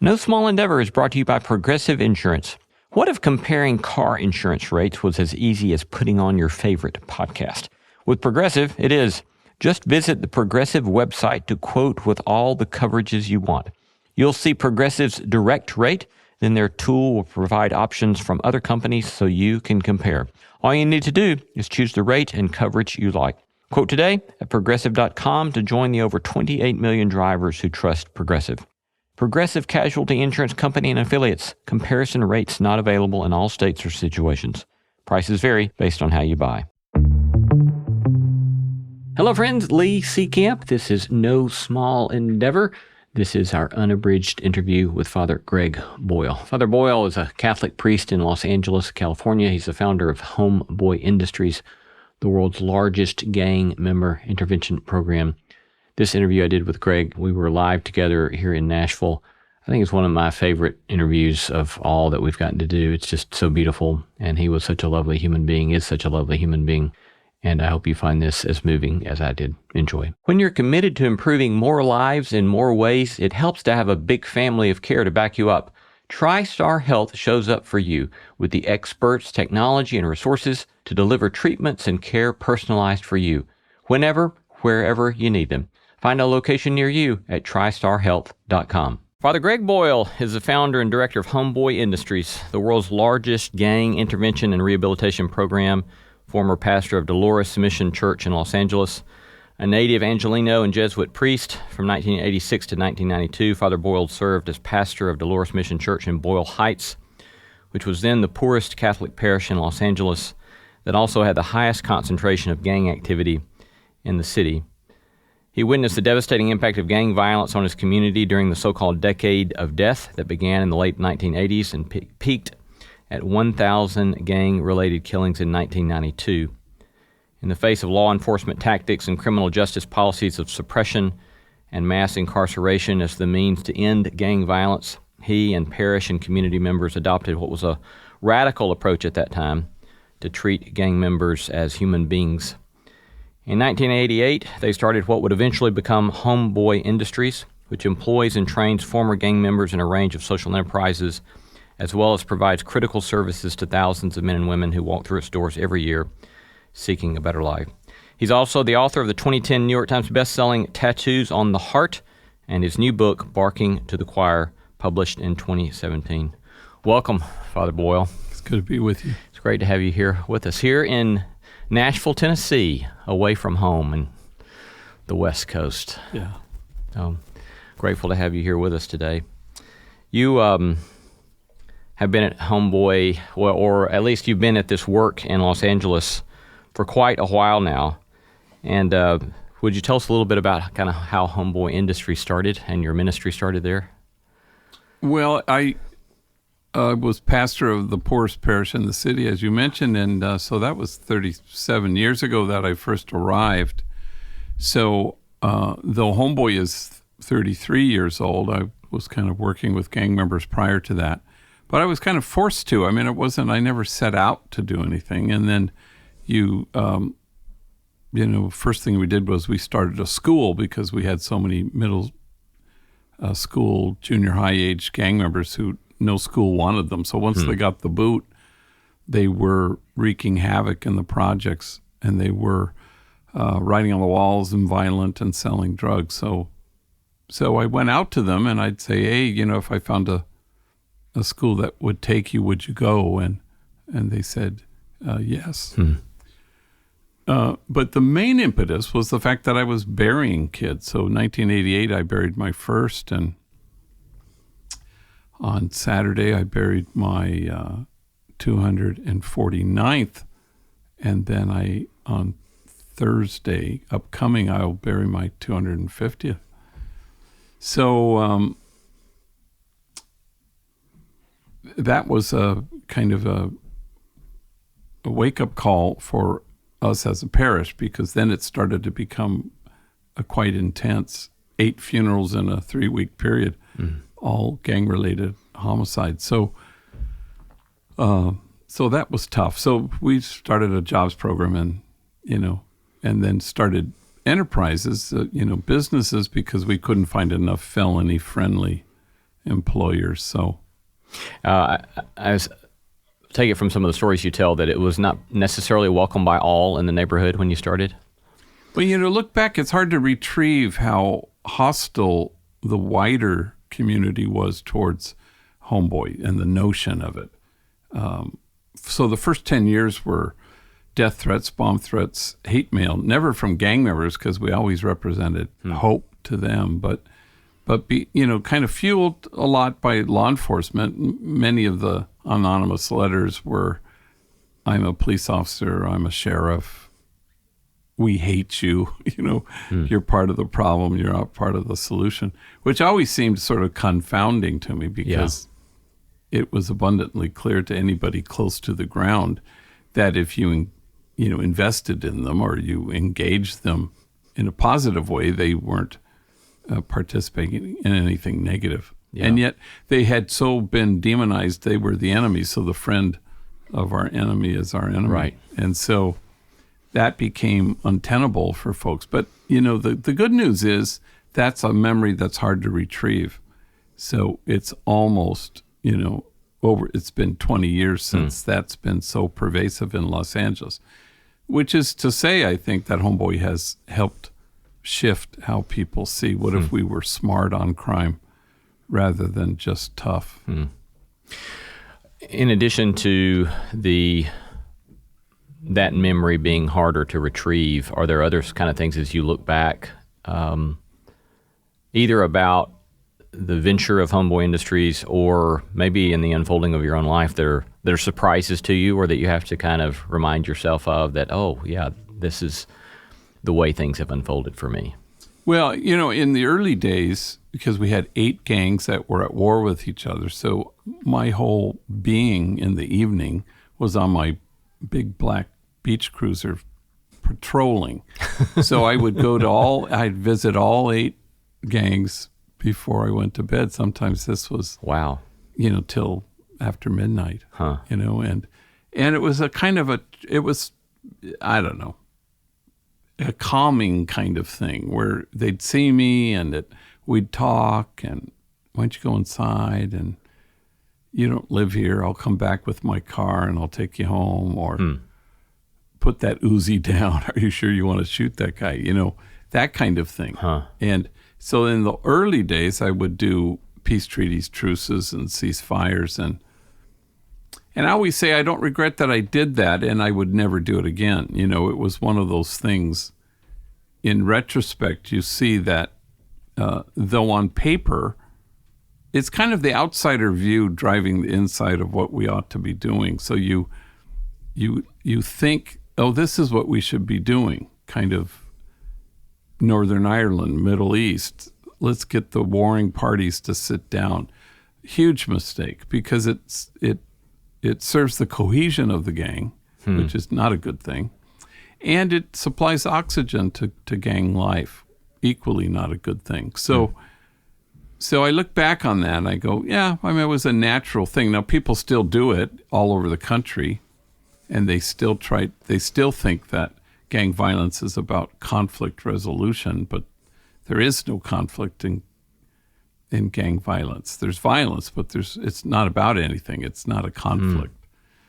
No Small Endeavor is brought to you by Progressive Insurance. What if comparing car insurance rates was as easy as putting on your favorite podcast? With Progressive, it is. Just visit the Progressive website to quote with all the coverages you want. You'll see Progressive's direct rate, then their tool will provide options from other companies so you can compare. All you need to do is choose the rate and coverage you like. Quote today at Progressive.com to join the over 28 million drivers who trust Progressive. Progressive Casualty Insurance Company and Affiliates. Comparison rates not available in all states or situations. Prices vary based on how you buy. Hello friends, Lee Seacamp. This is No Small Endeavor. This is our unabridged interview with Father Greg Boyle. Father Boyle is a Catholic priest in Los Angeles, California. He's the founder of Homeboy Industries, the world's largest gang member intervention program. This interview I did with Greg, we were live together here in Nashville. I think it's one of my favorite interviews of all that we've gotten to do. It's just so beautiful, and he was such a lovely human being, is such a lovely human being, and I hope you find this as moving as I did enjoy. When you're committed to improving more lives in more ways, it helps to have a big family of care to back you up. TriStar Health shows up for you with the experts, technology, and resources to deliver treatments and care personalized for you, whenever, wherever you need them. Find a location near you at tristarhealth.com. Father Greg Boyle is the founder and director of Homeboy Industries, the world's largest gang intervention and rehabilitation program, former pastor of Dolores Mission Church in Los Angeles, a native Angelino and Jesuit priest. From 1986 to 1992, Father Boyle served as pastor of Dolores Mission Church in Boyle Heights, which was then the poorest Catholic parish in Los Angeles that also had the highest concentration of gang activity in the city. He witnessed the devastating impact of gang violence on his community during the so-called Decade of Death that began in the late 1980s and peaked at 1,000 gang-related killings in 1992. In the face of law enforcement tactics and criminal justice policies of suppression and mass incarceration as the means to end gang violence, he and parish and community members adopted what was a radical approach at that time to treat gang members as human beings. In 1988, they started what would eventually become Homeboy Industries, which employs and trains former gang members in a range of social enterprises, as well as provides critical services to thousands of men and women who walk through its doors every year seeking a better life. He's also the author of the 2010 New York Times bestselling Tattoos on the Heart and his new book, Barking to the Choir, published in 2017. Welcome, Father Boyle. It's good to be with you. It's great to have you here with us here in Nashville, Tennessee, away from home and the West Coast. Yeah. Grateful to have you here with us today. You have been at Homeboy, or at least you've been at this work in Los Angeles for quite a while now. And would you tell us a little bit about kind of how Homeboy Industries started and your ministry started there? Well, I was pastor of the poorest parish in the city, as you mentioned, and so that was 37 years ago that I first arrived. So though Homeboy is 33 years old, I was kind of working with gang members prior to that. But I was kind of forced to. I mean, I never set out to do anything. And then first thing we did was we started a school because we had so many middle school, junior high age gang members who no school wanted them. So once they got the boot, they were wreaking havoc in the projects, and they were writing on the walls and violent and selling drugs. So I went out to them and I'd say, hey, if I found a school that would take you, would you go? And they said yes. But the main impetus was the fact that I was burying kids. So 1988, I buried my first, and on Saturday, I buried my 249th, and then on Thursday, upcoming, I'll bury my 250th. So that was a kind of a wake-up call for us as a parish, because then it started to become a quite intense 8 funerals in a 3-week period, all gang-related homicides. So that was tough. So we started a jobs program, and then started enterprises, businesses, because we couldn't find enough felony-friendly employers. So I take it from some of the stories you tell that it was not necessarily welcomed by all in the neighborhood when you started. well, look back, it's hard to retrieve how hostile the wider community was towards Homeboy and the notion of it. So the first 10 years were death threats, bomb threats, hate mail, never from gang members because we always represented hope to them, but kind of fueled a lot by law enforcement. Many of the anonymous letters were, I'm a police officer, I'm a sheriff, we hate you, you're part of the problem, you're not part of the solution, which always seemed sort of confounding to me because it was abundantly clear to anybody close to the ground that if you invested in them or you engaged them in a positive way, they weren't participating in anything negative. Yeah. And yet they had so been demonized, they were the enemy. So the friend of our enemy is our enemy. Right. And so that became untenable for folks. But, the good news is that's a memory that's hard to retrieve. So it's almost, it's been 20 years since that's been so pervasive in Los Angeles, which is to say, I think that Homeboy has helped shift how people see what if we were smart on crime rather than just tough. In addition to that memory being harder to retrieve, are there other kind of things as you look back, either about the venture of Homeboy Industries or maybe in the unfolding of your own life that are surprises to you or that you have to kind of remind yourself of that, oh, yeah, this is the way things have unfolded for me? Well, in the early days, because we had 8 gangs that were at war with each other, so my whole being in the evening was on my big black beach cruiser patrolling. So I would I'd visit all 8 gangs before I went to bed. Sometimes this was, wow, till after midnight, huh? And it was a kind of I don't know, a calming kind of thing where they'd see me and we'd talk and why don't you go inside and you don't live here. I'll come back with my car and I'll take you home or put that Uzi down. Are you sure you want to shoot that guy? That kind of thing. Huh. And so in the early days, I would do peace treaties, truces, and ceasefires. And I always say I don't regret that I did that and I would never do it again. It was one of those things. In retrospect, you see that though on paper, it's kind of the outsider view driving the inside of what we ought to be doing. So you think, oh, this is what we should be doing, kind of Northern Ireland, Middle East. Let's get the warring parties to sit down. Huge mistake because it serves the cohesion of the gang, which is not a good thing, and it supplies oxygen to gang life, equally not a good thing. So I look back on that and I go, yeah, it was a natural thing. Now people still do it all over the country, and they still think that gang violence is about conflict resolution, but there is no conflict in gang violence. There's violence, but it's not about anything. It's not a conflict.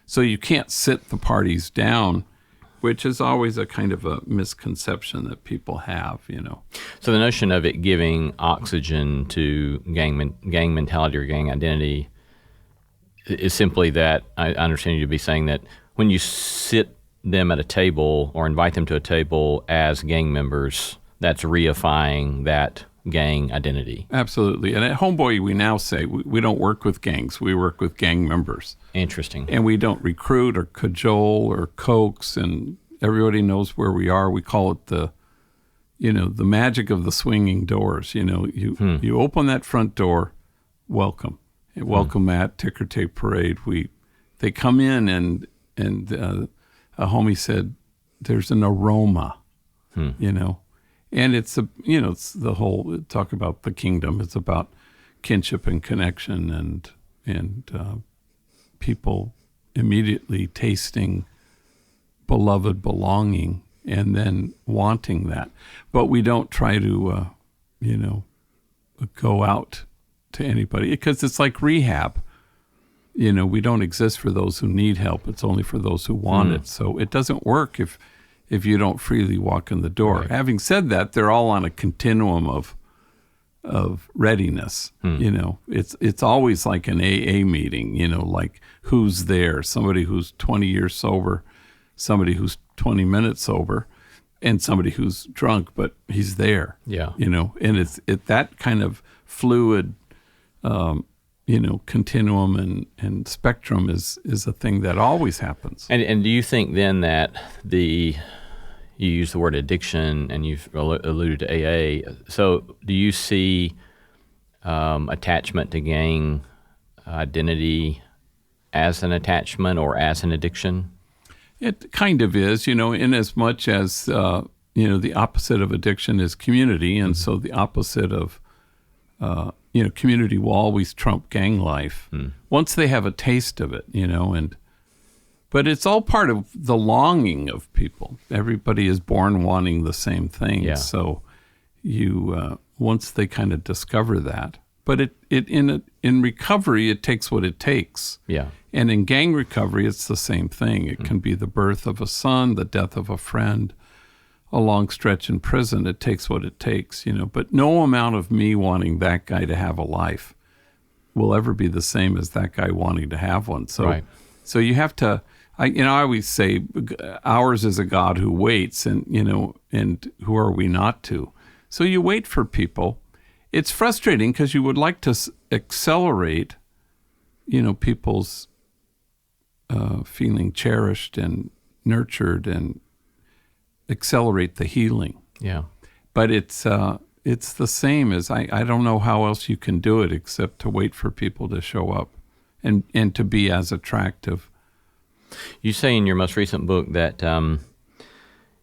So you can't sit the parties down, which is always a kind of a misconception that people have, So the notion of it giving oxygen to gang mentality or gang identity is simply that I understand you to be saying that when you sit them at a table or invite them to a table as gang members, that's reifying that gang identity. Absolutely. And at Homeboy, we now say we don't work with gangs. We work with gang members. Interesting. And we don't recruit or cajole or coax, and everybody knows where we are. We call it the magic of the swinging doors. You open that front door, welcome. Welcome at Ticker Tape Parade. They come in and a homie said, there's an aroma, and it's the whole talk about the kingdom. It's about kinship and connection and people immediately tasting beloved belonging and then wanting that. But we don't try to, go out to anybody, because it's like rehab. We don't exist for those who need help. It's only for those who want it. So it doesn't work if you don't freely walk in the door. Right. Having said that, they're all on a continuum of readiness. It's always like an AA meeting, like who's there, somebody who's 20 years sober, somebody who's 20 minutes sober, and somebody who's drunk, but he's there. Yeah. And it's that kind of fluid, continuum and spectrum is a thing that always happens. And do you think then that you use the word addiction and you've alluded to AA, so do you see attachment to gang identity as an attachment or as an addiction? It kind of is, in as much as, the opposite of addiction is community. And so the opposite of, community will always trump gang life once they have a taste of it, but it's all part of the longing of people. Everybody is born wanting the same thing. Yeah. So once they kind of discover that, but in recovery, it takes what it takes. Yeah. And in gang recovery, it's the same thing. It can be the birth of a son, the death of a friend, a long stretch in prison. It takes what it takes, But no amount of me wanting that guy to have a life will ever be the same as that guy wanting to have one. So, Right. So you have to. I always say, ours is a God who waits, and who are we not to? So you wait for people. It's frustrating because you would like to accelerate, people's feeling cherished and nurtured and accelerate the healing. Yeah. But it's the same as I don't know how else you can do it except to wait for people to show up and to be as attractive. You say in your most recent book that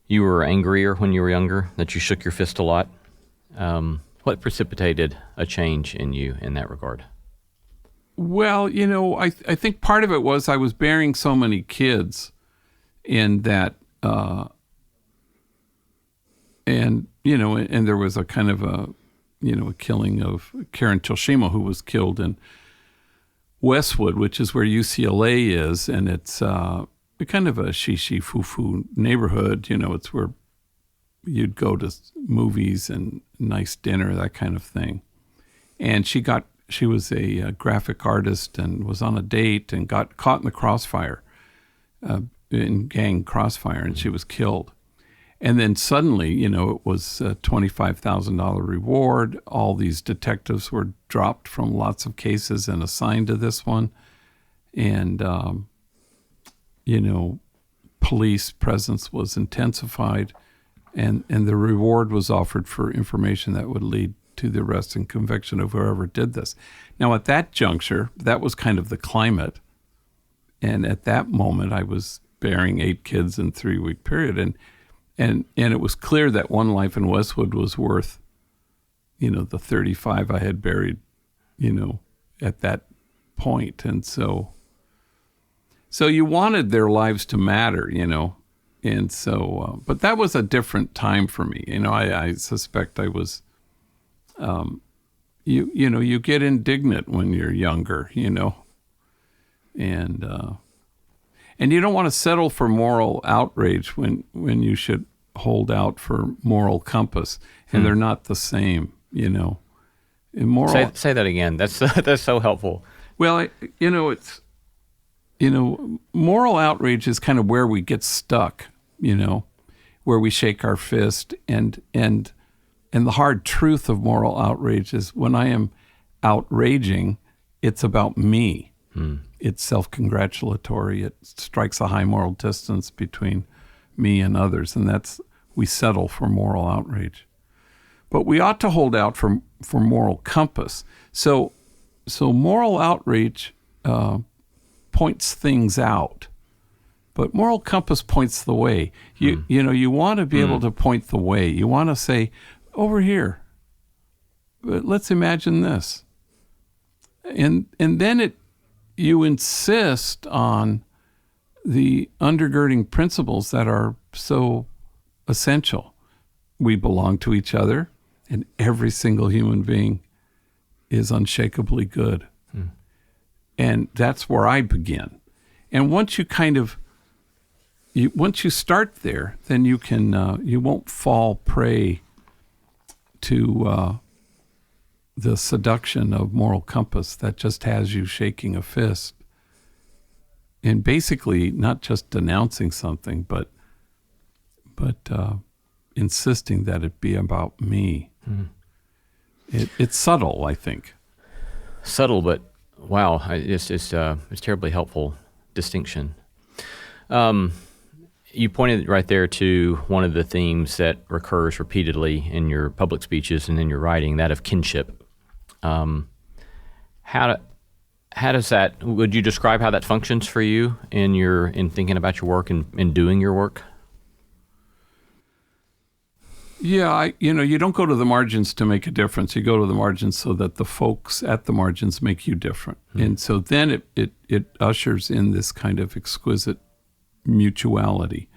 you were angrier when you were younger, that you shook your fist a lot. What precipitated a change in you in that regard? Well, I think part of it was I was bearing so many kids, and that, and there was a kind of a killing of Karen Chelshima, who was killed in Westwood, which is where UCLA is, and it's kind of a shishi foo-foo neighborhood. It's where you'd go to movies and nice dinner, that kind of thing. And she was a graphic artist and was on a date and got caught in the crossfire, in gang crossfire, and she was killed. And then suddenly, it was a $25,000 reward. All these detectives were dropped from lots of cases and assigned to this one. And, police presence was intensified, and the reward was offered for information that would lead to the arrest and conviction of whoever did this. Now, at that juncture, that was kind of the climate. And at that moment, I was bearing 8 kids in a 3-week period. And it was clear that one life in Westwood was worth, the 35 I had buried, at that point. And so you wanted their lives to matter, And so, but that was a different time for me. I suspect I was, you get indignant when you're younger, and you don't want to settle for moral outrage when you should hold out for moral compass, and they're not the same, Say that again. That's so helpful. Well, it's, moral outrage is kind of where we get stuck, where we shake our fist, and the hard truth of moral outrage is when I am outraging, it's about me. It's self-congratulatory. It strikes a high moral distance between me and others, and we settle for moral outrage. But we ought to hold out for moral compass. So moral outrage points things out, but moral compass points the way. You want to be able to point the way. You want to say, over here, but let's imagine this, and then you insist on the undergirding principles that are so essential. We belong to each other, and every single human being is unshakably good. And that's where I begin. And once you start there, then you can you won't fall prey to the seduction of moral compass that just has you shaking a fist and basically not just denouncing something, but insisting that it be about me. It's subtle, I think. Subtle, but wow, it's terribly helpful distinction. You pointed right there to one of the themes that recurs repeatedly in your public speeches and in your writing, that of kinship. How does that? Would you describe how that functions for you in thinking about your work and in doing your work? Yeah, you don't go to the margins to make a difference. You go to the margins so that the folks at the margins make you different. And so then it ushers in this kind of exquisite mutuality.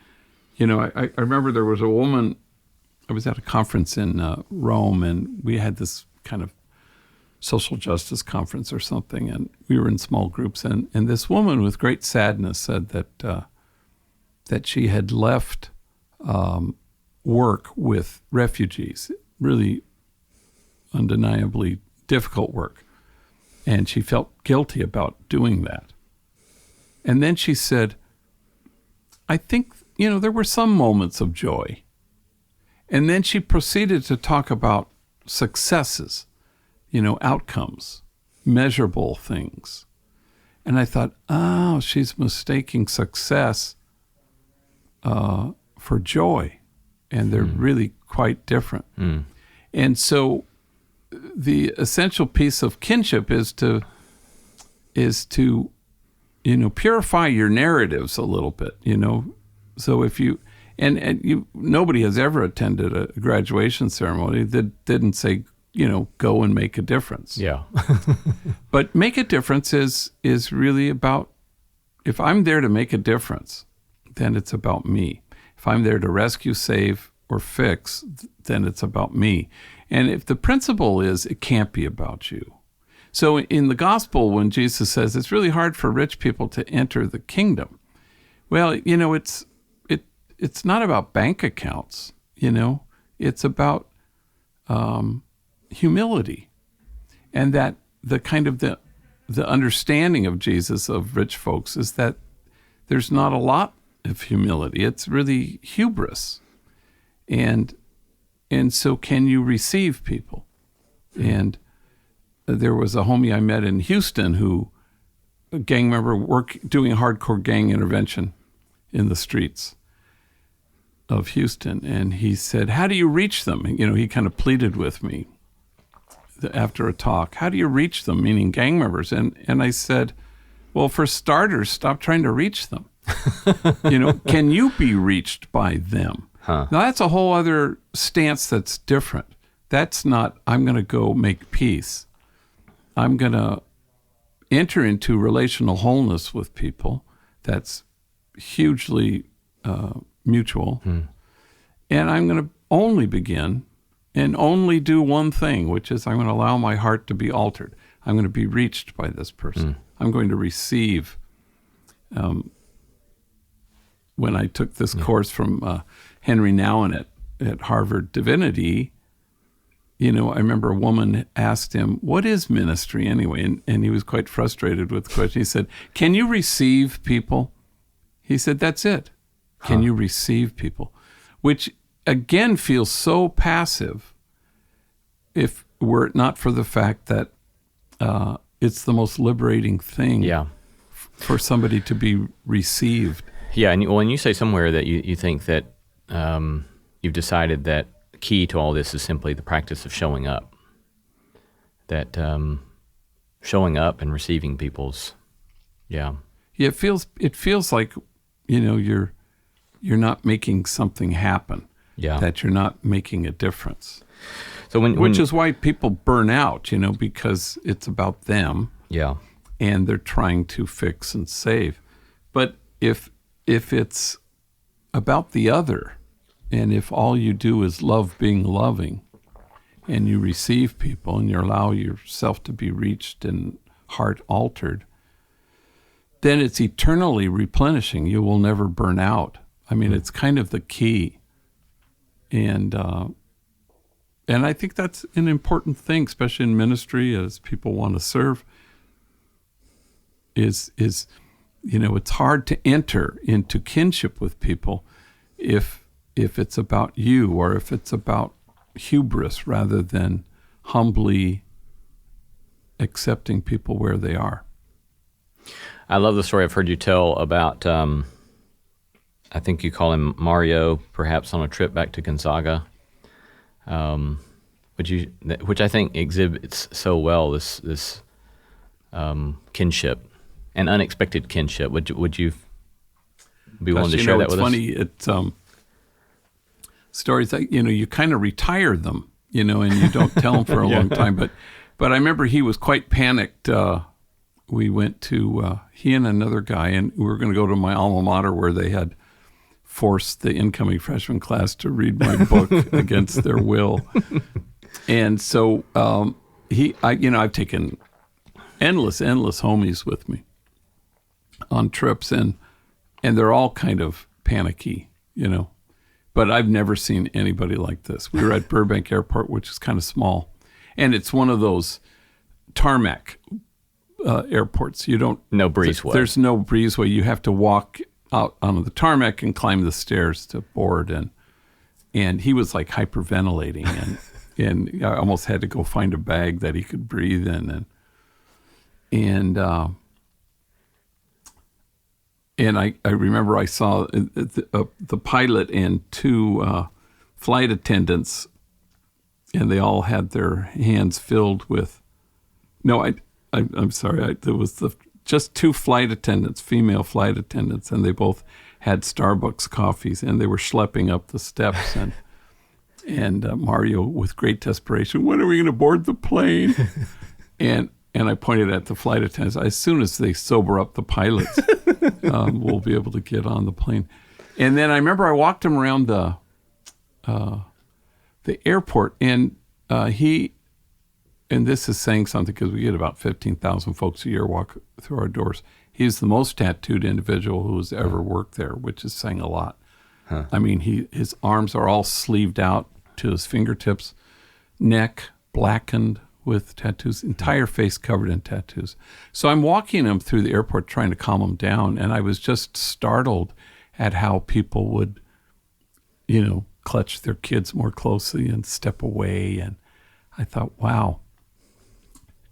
I remember there was a woman, I was at a conference in Rome, and we had this kind of social justice conference or something, and we were in small groups, and this woman with great sadness said that she had left work with refugees, really undeniably difficult work. And she felt guilty about doing that. And then she said, I think, there were some moments of joy. And then she proceeded to talk about successes, outcomes, measurable things. And I thought, oh, she's mistaking success for joy. And they're really quite different. And so the essential piece of kinship is to purify your narratives a little bit, So if you nobody has ever attended a graduation ceremony that didn't say, go and make a difference. Yeah. But make a difference is really about, if I'm there to make a difference, then it's about me. If I'm there to rescue, save, or fix, then it's about me. And if the principle is, it can't be about you. So in the gospel, when Jesus says it's really hard for rich people to enter the kingdom, well, it's not about bank accounts, it's about humility. And that the kind of the understanding of Jesus of rich folks is that there's not a lot of humility. It's really hubris. And so can you receive people? And there was a homie I met in Houston who, a gang member, doing hardcore gang intervention in the streets of Houston. And he said, how do you reach them? He kind of pleaded with me after a talk. How do you reach them, meaning gang members? And I said, well, for starters, stop trying to reach them. Can you be reached by them? Now, that's a whole other stance that's different. That's not, I'm going to go make peace. I'm going to enter into relational wholeness with people. That's hugely mutual. And I'm going to only begin and only do one thing, which is I'm going to allow my heart to be altered. I'm going to be reached by this person. I'm going to receive. When I took this course from Henry Nouwen at Harvard Divinity, I remember a woman asked him, what is ministry anyway? And he was quite frustrated with the question. He said, can you receive people? He said, that's it. Can you receive people? Which, again, feels so passive if were it not for the fact that it's the most liberating thing for somebody to be received. Yeah, and when you say somewhere that you think that you've decided that key to all this is simply the practice of showing up, that showing up and receiving people's, it feels like you're not making something happen, that you're not making a difference. So which is why people burn out, because it's about them, and they're trying to fix and save. But if it's about the other, and if all you do is love being loving, and you receive people and you allow yourself to be reached and heart altered, then it's eternally replenishing. You will never burn out. I mean, it's kind of the key. And I think that's an important thing, especially in ministry as people want to serve, is it's hard to enter into kinship with people if it's about you, or if it's about hubris rather than humbly accepting people where they are. I love the story I've heard you tell about, I think you call him Mario, perhaps on a trip back to Gonzaga, which I think exhibits so well this kinship, an unexpected kinship. Would you be willing to share that with us? It's funny. Stories like, you kind of retire them, and you don't tell them for a long time. But I remember he was quite panicked. We went to, he and another guy, and we were going to go to my alma mater where they had forced the incoming freshman class to read my book against their will. And so I've taken endless homies with me on trips, and they're all kind of panicky, But I've never seen anybody like this. We were at Burbank Airport, which is kind of small, and it's one of those tarmac airports. No breezeway. There's no breezeway. You have to walk out onto the tarmac and climb the stairs to board. And he was like hyperventilating, and I almost had to go find a bag that he could breathe in. And I remember I saw the pilot and two flight attendants, and they all had their hands filled with. No, I'm sorry. There was just two flight attendants, female flight attendants, and they both had Starbucks coffees, and they were schlepping up the steps. And Mario, with great desperation, when are we going to board the plane? And I pointed at the flight attendants. As soon as they sober up the pilots, we'll be able to get on the plane. And then I remember I walked him around the airport, and and this is saying something because we get about 15,000 folks a year walk through our doors. He's the most tattooed individual who's ever worked there, which is saying a lot. Huh. I mean, his arms are all sleeved out to his fingertips, neck blackened with tattoos, entire face covered in tattoos. So I'm walking him through the airport trying to calm him down, and I was just startled at how people would, clutch their kids more closely and step away. And I thought, wow,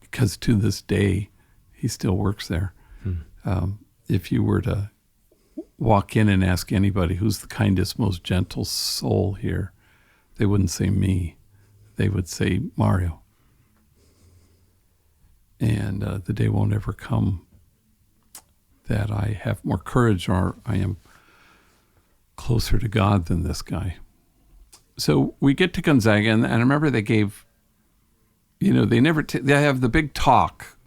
because to this day, he still works there. If you were to walk in and ask anybody who's the kindest, most gentle soul here, they wouldn't say me. They would say Mario. And the day won't ever come that I have more courage or I am closer to God than this guy. So we get to Gonzaga, and I remember they gave, they have the big talk,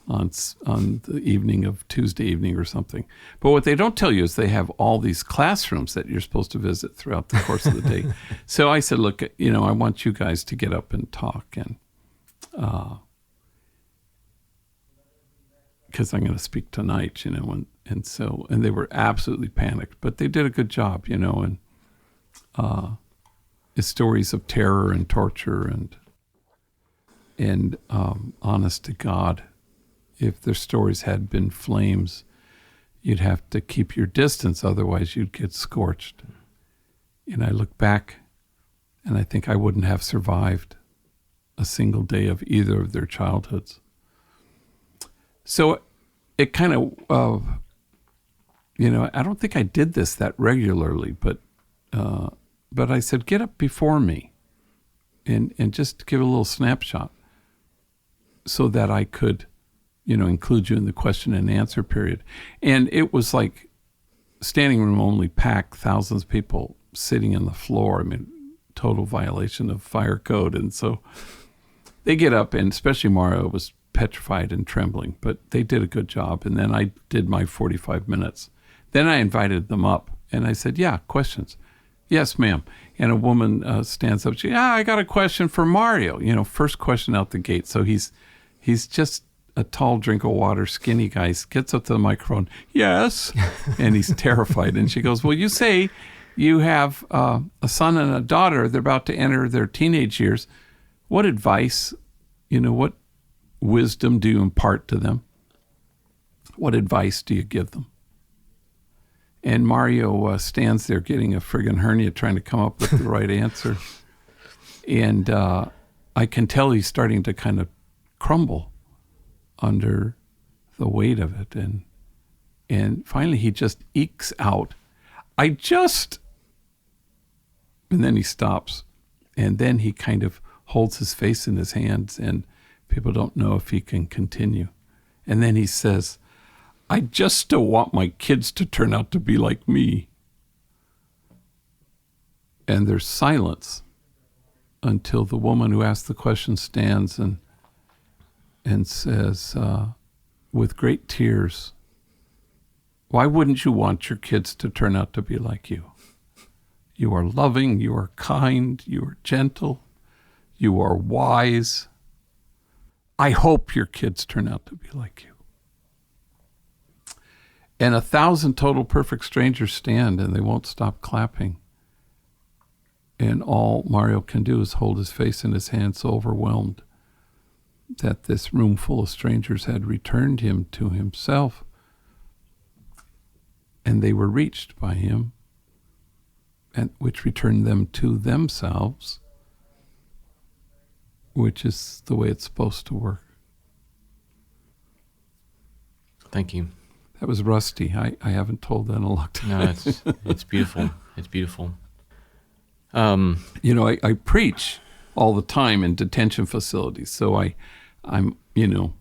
on the evening of Tuesday evening or something. But what they don't tell you is they have all these classrooms that you're supposed to visit throughout the course of the day. So I said, look, I want you guys to get up and talk, and because I'm going to speak tonight, and they were absolutely panicked, but they did a good job, and it's stories of terror and torture and honest to God, if their stories had been flames, you'd have to keep your distance, otherwise you'd get scorched. And I look back, and I think I wouldn't have survived a single day of either of their childhoods. So it kind of, I don't think I did this that regularly, but I said, get up before me and just give a little snapshot so that I could, include you in the question and answer period. And it was like standing room only packed, thousands of people sitting on the floor. I mean, total violation of fire code. And so they get up, and especially Mario was petrified and trembling, but they did a good job. And then I did my 45 minutes. Then I invited them up, and I said, yeah, questions. Yes, ma'am. And a woman stands up. I got a question for Mario. First question out the gate. So he's just a tall drink of water, skinny guy, gets up to the microphone. Yes. And he's terrified. And she goes, well, you say you have a son and a daughter. They're about to enter their teenage years. What advice, what wisdom do you impart to them? What advice do you give them? And Mario stands there getting a friggin' hernia trying to come up with the right answer. And I can tell he's starting to kind of crumble under the weight of it. And finally he just ekes out, and then he stops. And then he kind of holds his face in his hands, and people don't know if he can continue. And then he says, I just still want my kids to turn out to be like me. And there's silence until the woman who asked the question stands and says, with great tears, why wouldn't you want your kids to turn out to be like you? You are loving, you are kind, you are gentle, you are wise. I hope your kids turn out to be like you. And 1,000 total perfect strangers stand, and they won't stop clapping. And all Mario can do is hold his face in his hands, so overwhelmed that this room full of strangers had returned him to himself. And they were reached by him, and which returned them to themselves, which is the way it's supposed to work. Thank you. That was rusty. I haven't told that in a long time. No, it's beautiful. It's beautiful. I preach all the time in detention facilities. So I'm and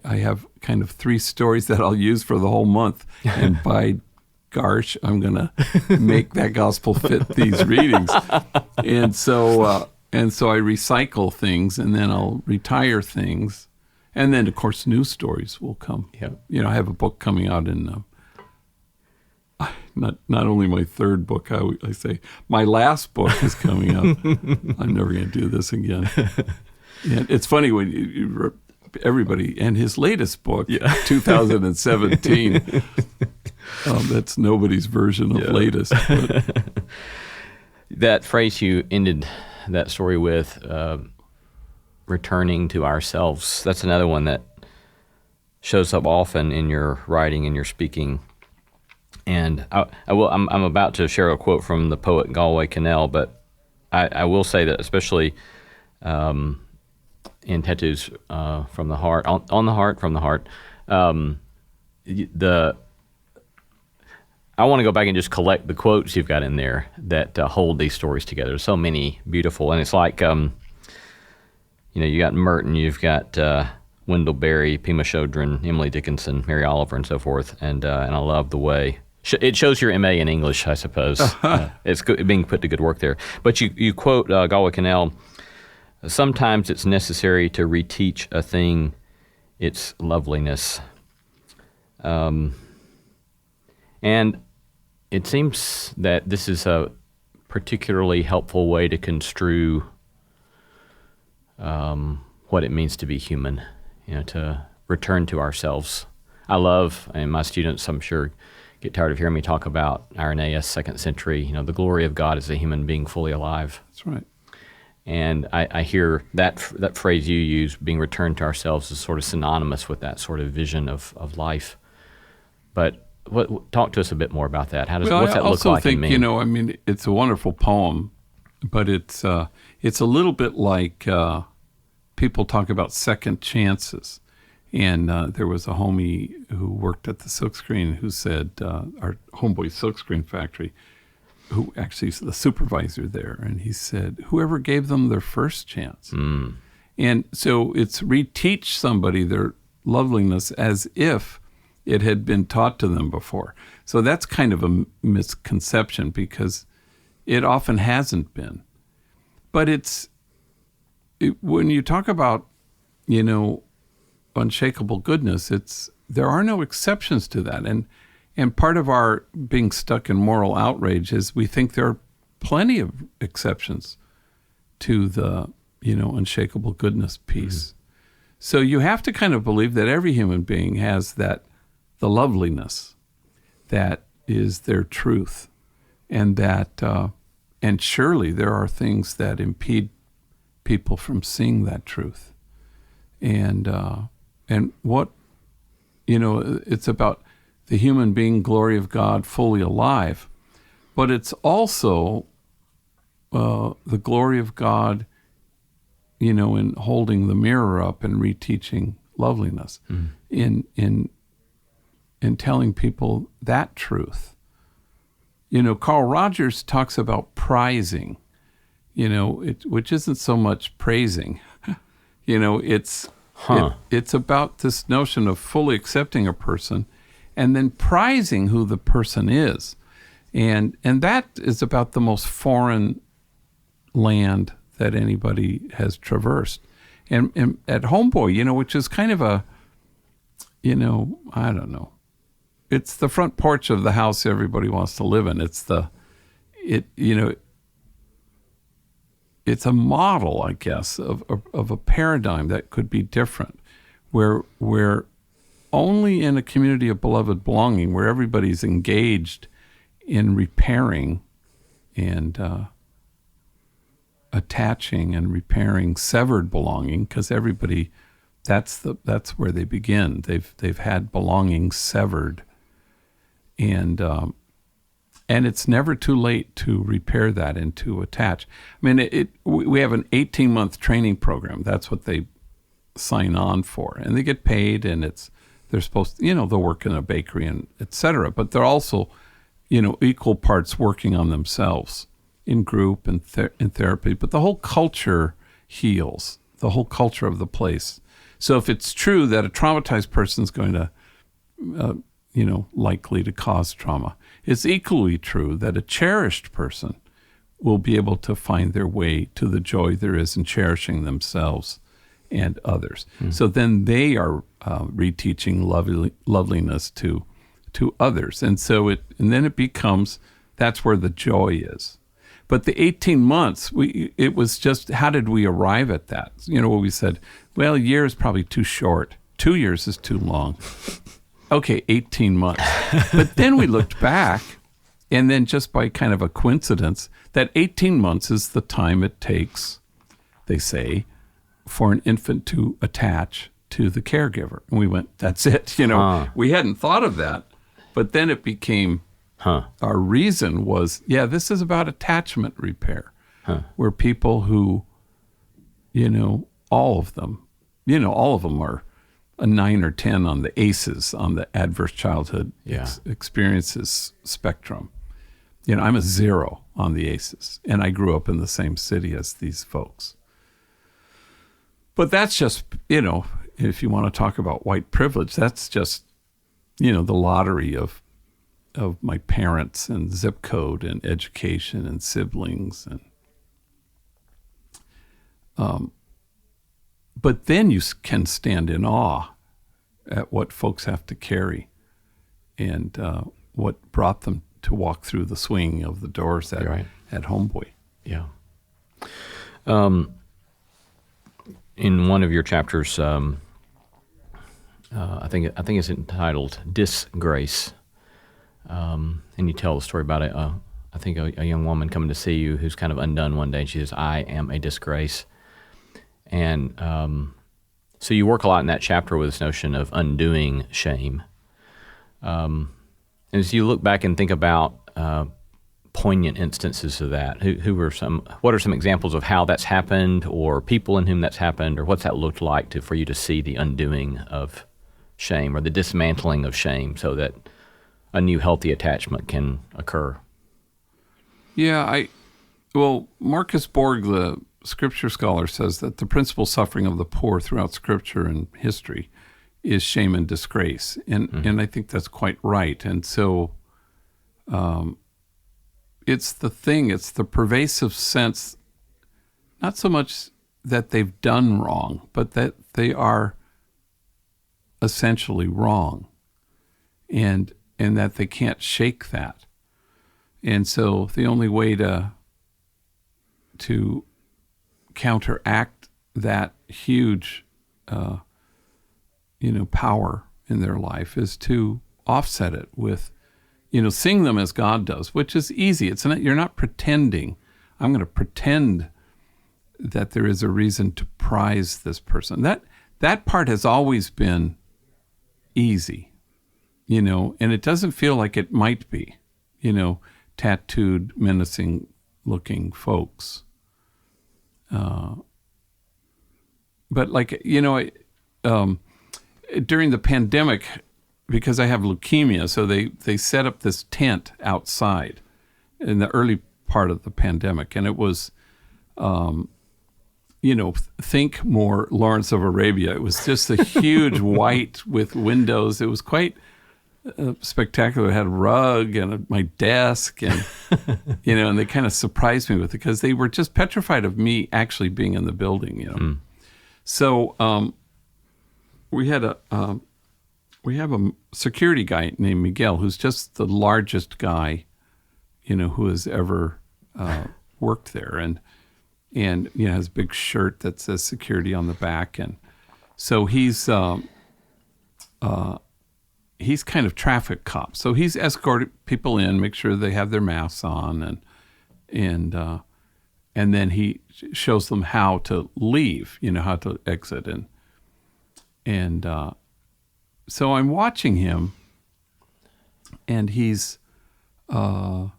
I have kind of 3 stories that I'll use for the whole month. And by gosh, I'm going to make that gospel fit these readings. And so I recycle things, and then I'll retire things. And then, of course, new stories will come. Yeah. I have a book coming out in, not only my 3rd book, I say, my last book is coming out. I'm never going to do this again. And it's funny when everybody, and his latest book, 2017, that's nobody's version of latest. But. That phrase you ended that story with, returning to ourselves. That's another one that shows up often in your writing and your speaking. And I'm about to share a quote from the poet Galway Kinnell, but I will say that especially in Tattoos from the Heart, on the Heart, from the Heart, I want to go back and just collect the quotes you've got in there that hold these stories together. There's so many beautiful, and it's like you got Merton, you've got Wendell Berry, Pema Chodron, Emily Dickinson, Mary Oliver, and so forth. And I love the way it shows your MA in English, I suppose. It's being put to good work there. But you quote Galway Kinnell, sometimes it's necessary to reteach a thing its loveliness. And it seems that this is a particularly helpful way to construe what it means to be human, to return to ourselves. I love, and my students, I'm sure, get tired of hearing me talk about Irenaeus, 2nd century, the glory of God as a human being fully alive. That's right. And I hear that phrase you use, being returned to ourselves, is sort of synonymous with that sort of vision of life. But talk to us a bit more about that. What's that look like and mean? I mean, it's a wonderful poem, but it's a little bit like people talk about second chances. And there was a homie who worked at the silkscreen who said, our Homeboy silkscreen factory, who actually is the supervisor there, and he said, whoever gave them their first chance. And so it's reteach somebody their loveliness as if it had been taught to them before. So that's kind of a misconception because it often hasn't been. But when you talk about, unshakable goodness, there are no exceptions to that. And And part of our being stuck in moral outrage is we think there are plenty of exceptions to the, unshakable goodness piece. So you have to kind of believe that every human being has the loveliness that is their truth, and that, and surely there are things that impede people from seeing that truth. And what, it's about the human being, glory of God, fully alive, but it's also the glory of God, in holding the mirror up and reteaching loveliness, in telling people that truth. Carl Rogers talks about prizing, which isn't so much praising. It's about this notion of fully accepting a person and then prizing who the person is. And that is about the most foreign land that anybody has traversed. And at Homeboy, which is kind of a, I don't know. It's the front porch of the house everybody wants to live in. It's it's a model, I guess, of a paradigm that could be different, where only in a community of beloved belonging, where everybody's engaged in repairing and attaching and repairing severed belonging, because everybody, that's where they begin. They've had belonging severed, and it's never too late to repair that and to attach. I mean, we have an 18-month training program. That's what they sign on for, and they get paid, and they're supposed to, they'll work in a bakery and et cetera, but they're also, equal parts working on themselves in group and in therapy. But the whole culture heals, the whole culture of the place. So if it's true that a traumatized person is going to, likely to cause trauma, it's equally true that a cherished person will be able to find their way to the joy there is in cherishing themselves and others. So then they are reteaching loveliness to others. And so then it becomes, that's where the joy is. But the 18 months, it was just, how did we arrive at that? We said, well, a year is probably too short. 2 years is too long. Okay, 18 months. But then we looked back, and then just by kind of a coincidence, that 18 months is the time it takes, they say, for an infant to attach to the caregiver. And we went, that's it. We hadn't thought of that. But then it became, our reason was, this is about attachment repair, where people who, all of them are a 9 or 10 on the ACEs, on the adverse childhood experiences spectrum. I'm a 0 on the ACEs, and I grew up in the same city as these folks. But that's just, if you want to talk about white privilege, that's just, the lottery of my parents and zip code and education and siblings. And but then you can stand in awe at what folks have to carry and what brought them to walk through the swing of the doors at Homeboy. Yeah. In one of your chapters, I think it's entitled "Disgrace," and you tell the story about a young woman coming to see you who's kind of undone one day, and she says, "I am a disgrace." And so you work a lot in that chapter with this notion of undoing shame. And as you look back and think about poignant instances of that, what are some examples of how that's happened, or people in whom that's happened, or what's that looked like for you to see the undoing of shame or the dismantling of shame so that a new healthy attachment can occur? Yeah, Marcus Borg, the scripture scholar, says that the principal suffering of the poor throughout scripture and history is shame and disgrace. And I think that's quite right. And so it's the pervasive sense, not so much that they've done wrong, but that they are essentially wrong. And and that they can't shake that. And so the only way to counteract that huge, power in their life is to offset it with, seeing them as God does, which is easy. It's not, you're not pretending. I'm going to pretend that there is a reason to prize this person. That part has always been easy, and it doesn't feel like it might be, tattooed, menacing looking folks. But during the pandemic, because I have leukemia, so they set up this tent outside in the early part of the pandemic, and it was, think more Lawrence of Arabia. It was just a huge white with windows. It was quite spectacular. It had a rug and my desk, and and they kind of surprised me with it because they were just petrified of me actually being in the building. So we have a security guy named Miguel, who's just the largest guy, who has ever worked there, and has a big shirt that says security on the back, and so he's kind of traffic cop. So he's escorted people in, make sure they have their masks on, and then he shows them how to leave, how to exit, and so I'm watching him, and he's, very,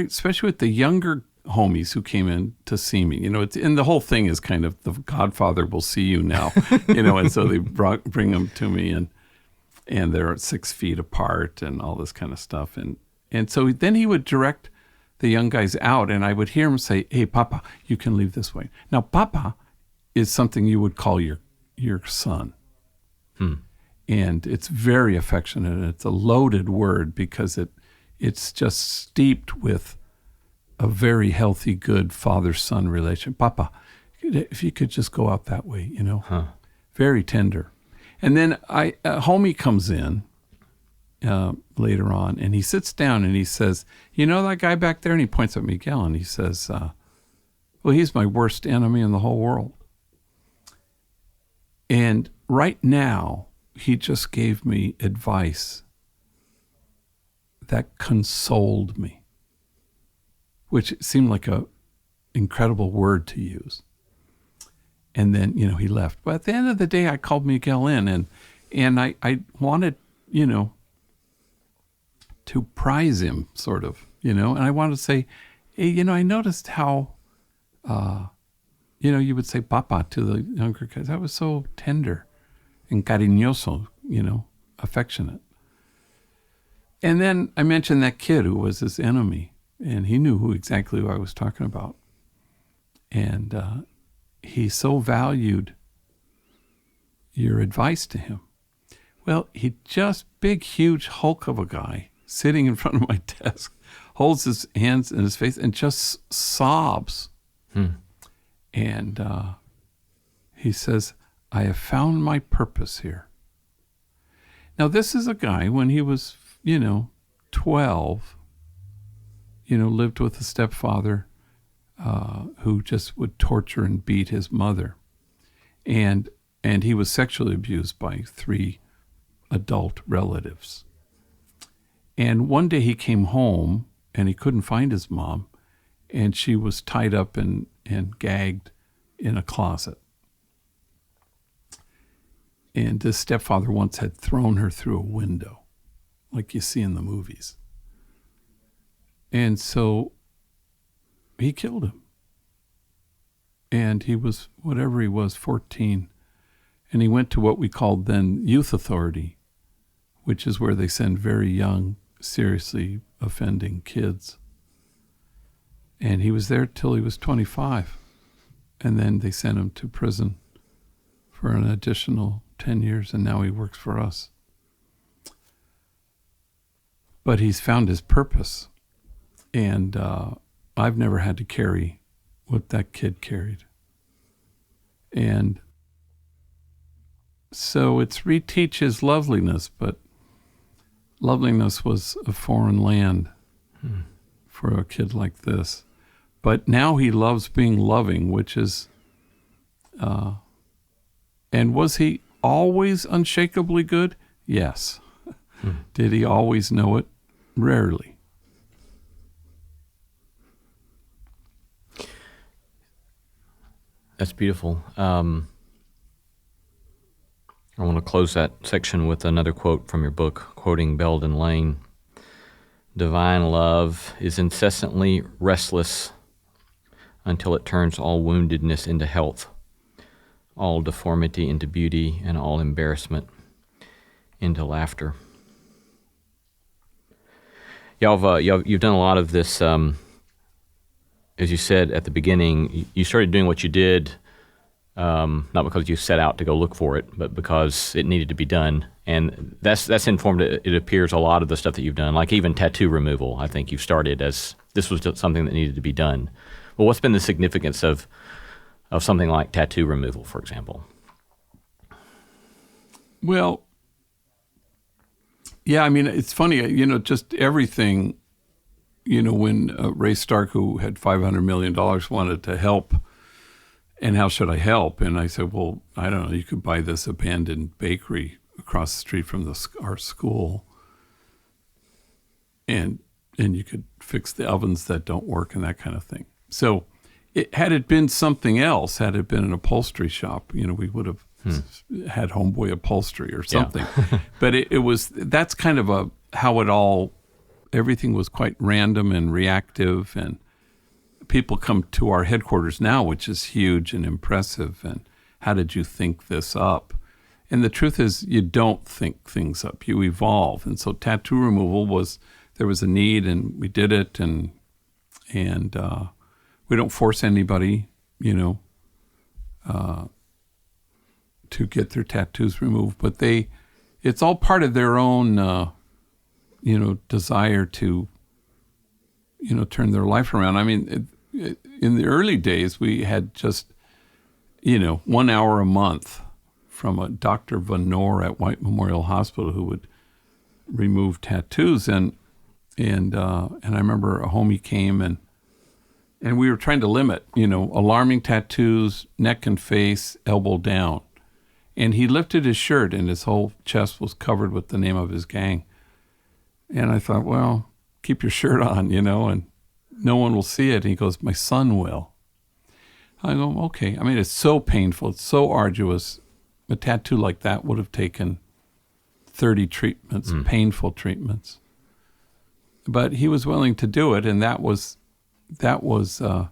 especially with the younger homies who came in to see me, and the whole thing is kind of the Godfather will see you now, and so they bring them to me, and they're 6 feet apart and all this kind of stuff. And so then he would direct the young guys out, and I would hear him say, "Hey, Papa, you can leave this way." Now, Papa is something you would call your son. And it's very affectionate, and it's a loaded word because it's just steeped with a very healthy, good father-son relation. "Papa, if you could just go out that way, Very tender. And then homie comes in later on, and he sits down and he says, that guy back there? And he points at Miguel, and he says, well, he's my worst enemy in the whole world. And right now, he just gave me advice that consoled me, which seemed like a incredible word to use. And then, he left. But at the end of the day, I called Miguel in, and I wanted, to prize him, sort of, and I wanted to say, hey, I noticed how, you would say papa to the younger guys. That was so tender and cariñoso, affectionate. And then I mentioned that kid who was his enemy, and he knew exactly who I was talking about. And he so valued your advice to him. Well, he just, big, huge hulk of a guy sitting in front of my desk, holds his hands in his face and just sobs. And he says, "I have found my purpose here." Now, this is a guy, when he was, 12, lived with a stepfather who just would torture and beat his mother. And he was sexually abused by 3 adult relatives. And one day he came home, and he couldn't find his mom, and she was tied up and gagged in a closet. And his stepfather once had thrown her through a window, like you see in the movies. And so he killed him. And he was, whatever he was, 14. And he went to what we called then youth authority, which is where they send very young, seriously offending kids. And he was there till he was 25. And then they sent him to prison for an additional 10 years, and now he works for us. But he's found his purpose. And I've never had to carry what that kid carried. And so it's reteach his loveliness, but loveliness was a foreign land for a kid like this. But now he loves being loving, which is, and was he always unshakably good? Yes. Did he always know it? Rarely. That's beautiful. I want to close that section with another quote from your book, quoting Belden Lane. Divine love is incessantly restless until it turns all woundedness into health, all deformity into beauty, and all embarrassment into laughter. You've done a lot of this, as you said at the beginning, you started doing what you did not because you set out to go look for it, but because it needed to be done. And that's informed, it appears, a lot of the stuff that you've done, like even tattoo removal. I think you've started as this was just something that needed to be done. Well, what's been the significance of something like tattoo removal, for example? Well, yeah, I mean, it's funny, just everything, when Ray Stark, who had $500 million, wanted to help, and how should I help? And I said, well, I don't know, you could buy this abandoned bakery across the street from our school, and you could fix the ovens that don't work and that kind of thing. So had it been something else, had it been an upholstery shop, we would have had Homeboy Upholstery or something. Yeah. But that's kind of how everything was quite random and reactive, and people come to our headquarters now, which is huge and impressive, and how did you think this up? And the truth is, you don't think things up, you evolve. And so tattoo removal there was a need, and we did it, and we don't force anybody, to get their tattoos removed, but it's all part of their own, desire to, turn their life around. I mean, in the early days, we had just, 1 hour a month from a Dr. Van Noor at White Memorial Hospital who would remove tattoos. And I remember a homie came and we were trying to limit, alarming tattoos, neck and face, elbow down. And he lifted his shirt and his whole chest was covered with the name of his gang. And I thought, well, keep your shirt on, and no one will see it. And he goes, my son will. I go, okay. I mean, it's so painful. It's so arduous. A tattoo like that would have taken 30 treatments, painful treatments. But he was willing to do it. And that was in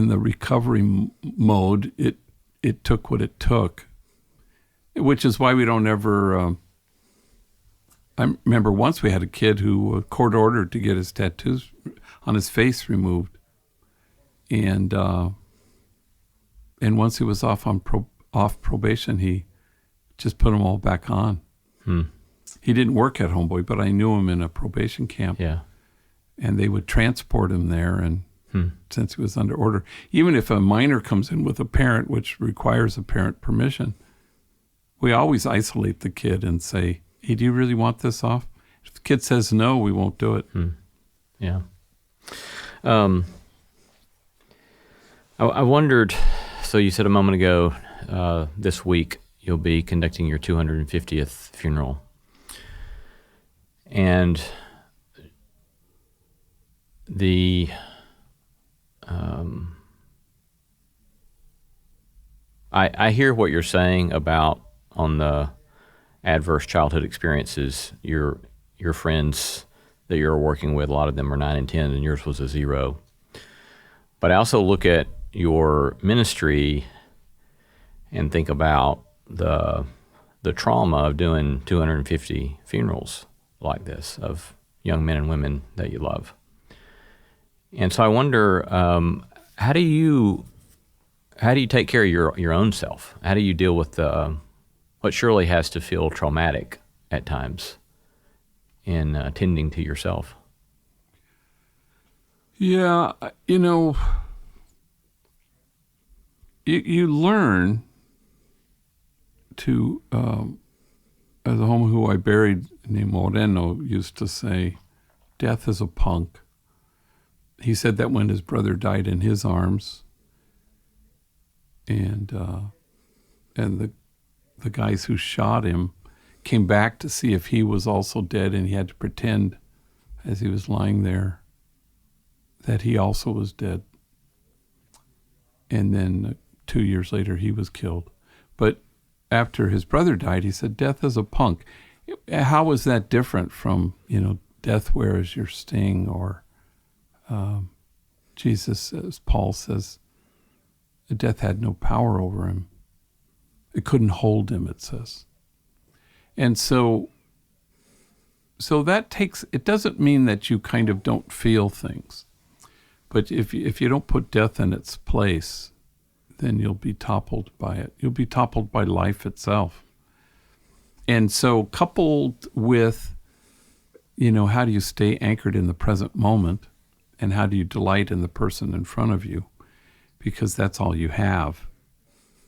the recovery mode. It took what it took, which is why we don't ever, I remember once we had a kid who court ordered to get his tattoos on his face removed. And once he was off probation, he just put them all back on. He didn't work at Homeboy, but I knew him in a probation camp. Yeah. And they would transport him there, and since he was under order, even if a minor comes in with a parent, which requires a parent permission, we always isolate the kid and say, hey, do you really want this off? If the kid says no, we won't do it. Yeah. I wondered, so you said a moment ago, this week you'll be conducting your 250th funeral. And I hear what you're saying about on the adverse childhood experiences. Your friends that you're working with, a lot of them are 9 and 10, and yours was a 0. But I also look at your ministry and think about the trauma of doing 250 funerals like this of young men and women that you love. And so I wonder, how do you take care of your own self? How do you deal with what surely has to feel traumatic at times in tending to yourself? Yeah, you learn to the home who I buried named Moreno used to say, "Death is a punk." He said that when his brother died in his arms, and the guys who shot him came back to see if he was also dead, and he had to pretend as he was lying there that he also was dead. And then 2 years later, he was killed. But after his brother died, he said, "Death is a punk." How was that different from, death wears your sting, or Jesus, as Paul says, death had no power over him. It couldn't hold him, it says. And so that it doesn't mean that you kind of don't feel things. But if you don't put death in its place, then you'll be toppled by it. You'll be toppled by life itself. And so coupled with, how do you stay anchored in the present moment, and how do you delight in the person in front of you? Because that's all you have,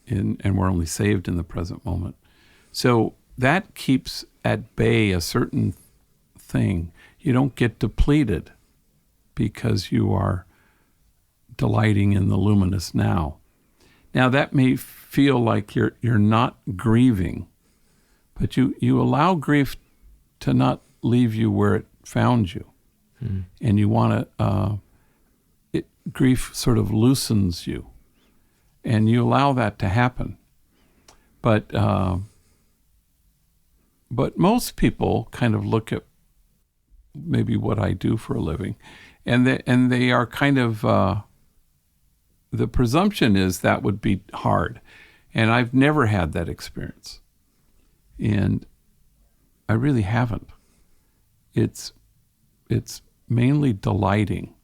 and we're only saved in the present moment. So that keeps at bay a certain thing. You don't get depleted because you are delighting in the luminous now. Now that may feel like you're not grieving, but you allow grief to not leave you where it found you. And you want to, grief sort of loosens you, and you allow that to happen. But most people kind of look at maybe what I do for a living, and they are kind of, the presumption is that would be hard. And I've never had that experience. And I really haven't. It's mainly delighting,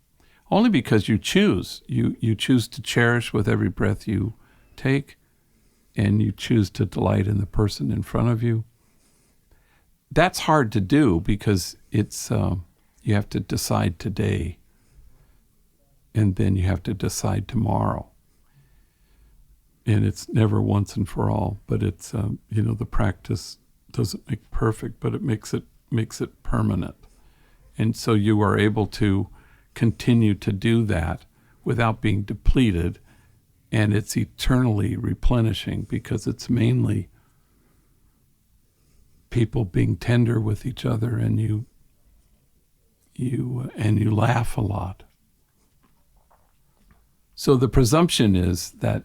only because you choose. You choose to cherish with every breath you take, and you choose to delight in the person in front of you. That's hard to do because it's you have to decide today, and then you have to decide tomorrow. And it's never once and for all, but it's the practice doesn't make perfect, but it makes it permanent. And so you are able to continue to do that without being depleted, and it's eternally replenishing because it's mainly people being tender with each other, and you laugh a lot. So the presumption is that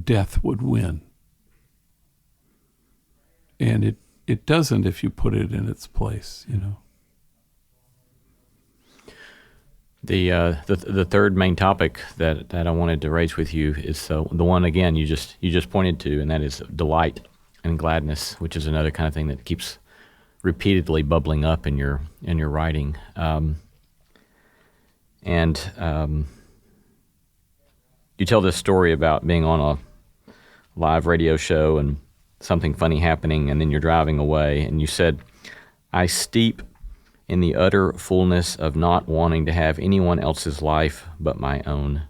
death would win, and it doesn't if you put it in its place, The third main topic that I wanted to raise with you is the one again you just pointed to, and that is delight and gladness, which is another kind of thing that keeps repeatedly bubbling up in your writing. You tell this story about being on a live radio show and something funny happening, and then you're driving away, and you said, "I steep in the utter fullness of not wanting to have anyone else's life but my own,"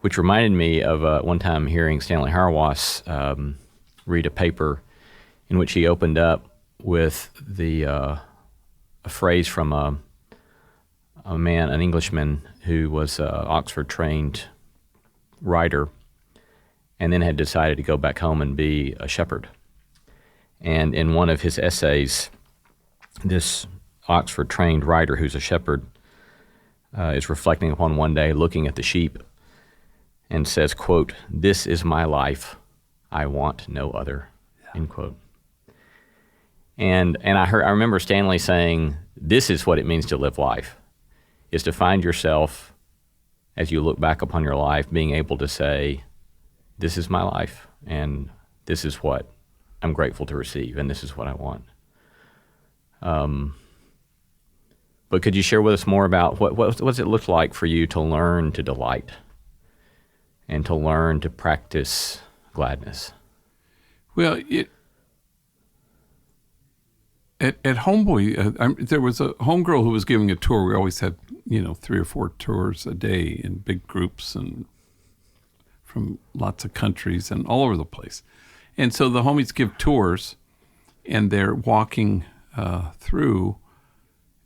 which reminded me of one time hearing Stanley Hauerwas read a paper in which he opened up with a phrase from an Englishman who was an Oxford-trained writer, and then had decided to go back home and be a shepherd. And in one of his essays, this Oxford-trained writer who's a shepherd is reflecting upon one day looking at the sheep and says, quote, "This is my life. I want no other," end quote. And I remember Stanley saying, this is what it means to live life, is to find yourself, as you look back upon your life, being able to say, this is my life, and this is what I'm grateful to receive, and this is what I want. But could you share with us more about what does it look like for you to learn to delight and to learn to practice gladness? Well, at Homeboy, there was a homegirl who was giving a tour. We always had, 3 or 4 tours a day in big groups and from lots of countries and all over the place. And so the homies give tours, and they're walking through,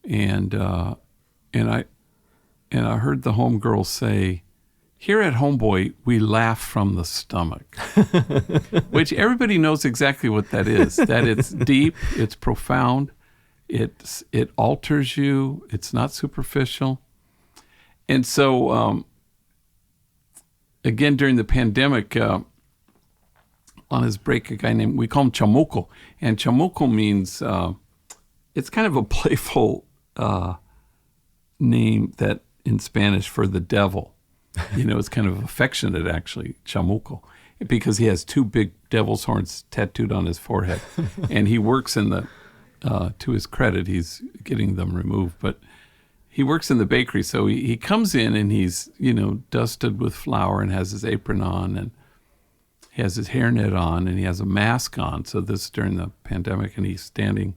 and I heard the homegirl say, "Here at Homeboy, we laugh from the stomach," which everybody knows exactly what that is. That it's deep, it's profound, it alters you. It's not superficial. And so, again, during the pandemic, on his break, a guy named, we call him Chamuco. And Chamuco means, it's kind of a playful name that in Spanish for the devil. It's kind of affectionate, actually, Chamuco, because he has two big devil's horns tattooed on his forehead. And he works in the, to his credit, he's getting them removed, but he works in the bakery. So he comes in and he's, dusted with flour and has his apron on, and he has his hairnet on, and he has a mask on. So this is during the pandemic, and he's standing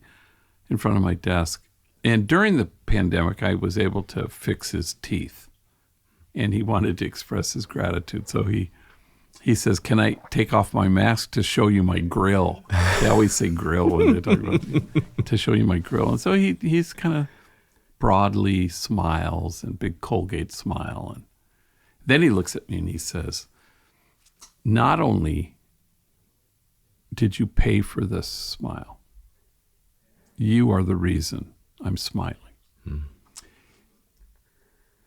in front of my desk. And during the pandemic, I was able to fix his teeth, and he wanted to express his gratitude. So he says, "Can I take off my mask to show you my grill?" They always say grill when they talk about to show you my grill. And so he's kind of broadly smiles, and big Colgate smile. And then he looks at me and he says, "Not only did you pay for this smile, you are the reason I'm smiling."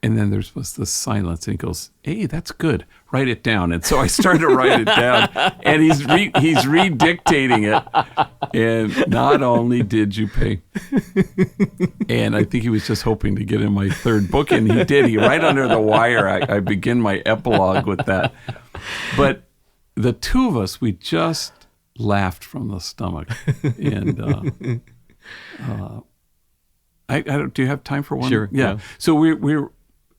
And then there was this silence, and he goes, "Hey, that's good. Write it down." And so I started to write it down, and he's redictating it. And not only did you pay, and I think he was just hoping to get in my third book, and he did. He right under the wire. I begin my epilogue with that. But the two of us, we just laughed from the stomach. And do you have time for one? Sure. Yeah. So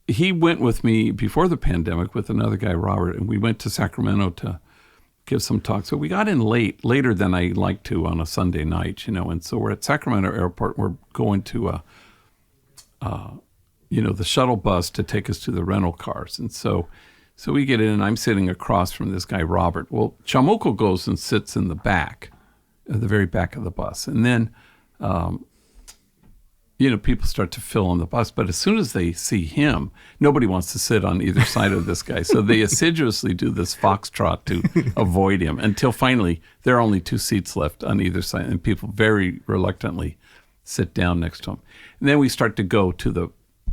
he went with me before the pandemic with another guy, Robert, and we went to Sacramento to give some talks. So we got in later than I like to on a Sunday night, and so we're at Sacramento Airport. We're going to the shuttle bus to take us to the rental cars. And so we get in, and I'm sitting across from this guy, Robert. Well, Chamuco goes and sits in the back, at the very back of the bus. And then, people start to fill on the bus. But as soon as they see him, nobody wants to sit on either side of this guy. So they assiduously do this foxtrot to avoid him until finally there are only two seats left on either side. And people very reluctantly sit down next to him. And then we start to go to the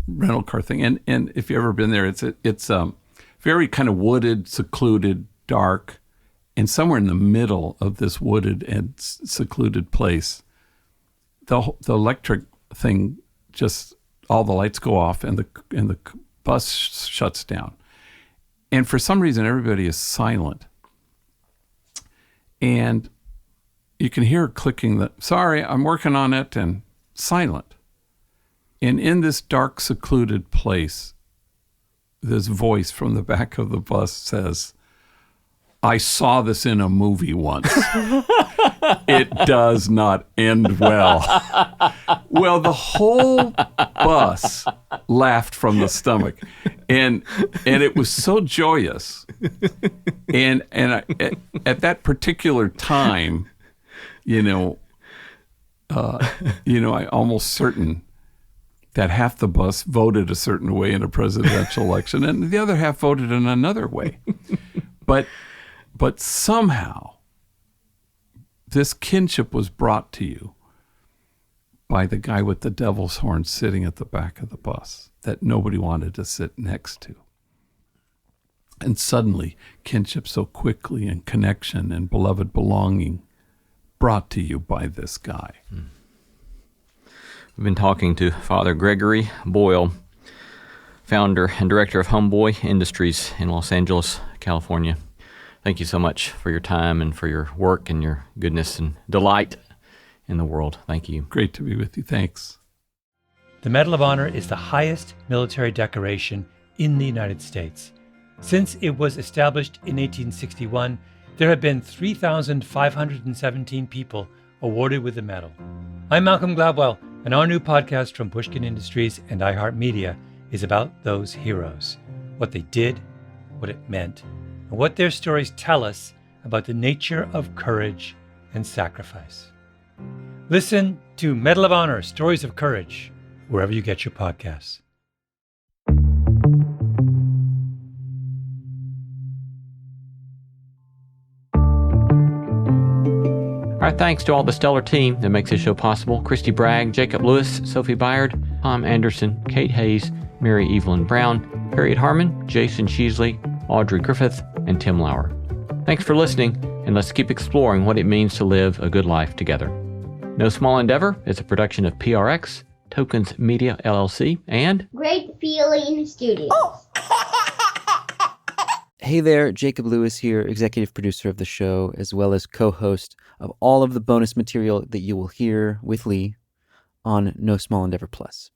rental car thing. And if you've ever been there, it's very kind of wooded, secluded, dark. And somewhere in the middle of this wooded and secluded place, the electric thing, just all the lights go off, and the bus shuts down. And for some reason, everybody is silent. And you can hear clicking "Sorry, I'm working on it," and silent. And in this dark, secluded place, this voice from the back of the bus says, "I saw this in a movie once. It does not end well." Well, the whole bus laughed from the stomach, and it was so joyous. And at that particular time, I'm almost certain that half the bus voted a certain way in a presidential election, and the other half voted in another way. But somehow, this kinship was brought to you by the guy with the devil's horn sitting at the back of the bus that nobody wanted to sit next to. And suddenly, kinship so quickly, and connection and beloved belonging brought to you by this guy. We've been talking to Father Gregory Boyle, founder and director of Homeboy Industries in Los Angeles, California. Thank you so much for your time and for your work and your goodness and delight in the world. Thank you. Great to be with you. Thanks. The Medal of Honor is the highest military decoration in the United States. Since it was established in 1861, there have been 3,517 people awarded with the medal. I'm Malcolm Gladwell, and our new podcast from Pushkin Industries and iHeartMedia is about those heroes, what they did, what it meant, and what their stories tell us about the nature of courage and sacrifice. Listen to Medal of Honor, Stories of Courage, wherever you get your podcasts. Our thanks to all the stellar team that makes this show possible. Christy Bragg, Jacob Lewis, Sophie Byard, Tom Anderson, Kate Hayes, Mary Evelyn Brown, Harriet Harmon, Jason Sheasley, Audrey Griffith, and Tim Lauer. Thanks for listening, and let's keep exploring what it means to live a good life together. No Small Endeavor is a production of PRX, Tokens Media LLC, and Great Feeling Studios. Hey there, Jacob Lewis here, executive producer of the show, as well as co-host of all of the bonus material that you will hear with Lee on No Small Endeavor Plus.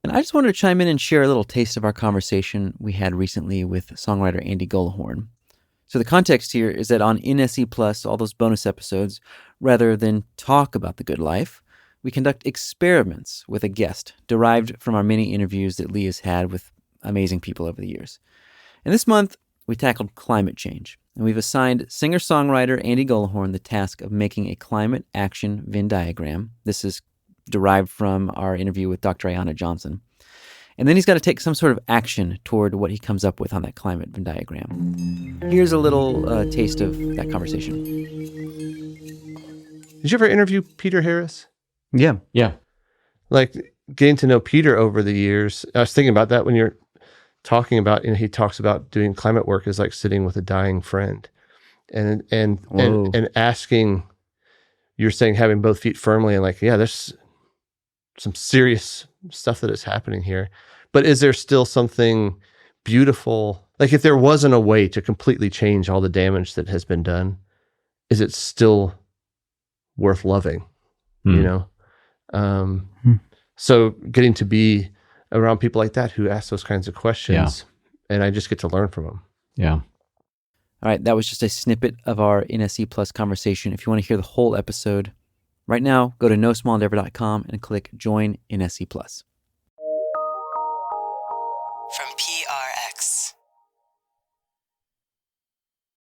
And I just wanted to chime in and share a little taste of our conversation we had recently with songwriter Andy Gullahorn. So the context here is that on NSE Plus, all those bonus episodes, rather than talk about the good life, we conduct experiments with a guest derived from our many interviews that Lee has had with amazing people over the years. And this month, we tackled climate change, and we've assigned singer-songwriter Andy Gullahorn the task of making a climate action Venn diagram. This is derived from our interview with Dr. Ayanna Johnson. And then he's got to take some sort of action toward what he comes up with on that climate Venn diagram. Here's a little taste of that conversation. Did you ever interview Peter Harris? Yeah. yeah. Like getting to know Peter over the years. I was thinking about that when you're talking about, he talks about doing climate work is like sitting with a dying friend and asking, you're saying having both feet firmly and like, yeah, there's some serious stuff that is happening here, but is there still something beautiful? Like if there wasn't a way to completely change all the damage that has been done, is it still worth loving? So getting to be around people like that who ask those kinds of questions, and I just get to learn from them. Yeah. All right, that was just a snippet of our NSE Plus conversation. If you want to hear the whole episode, right now, go to nosmallendeavor.com and click Join NSE Plus. From PRX.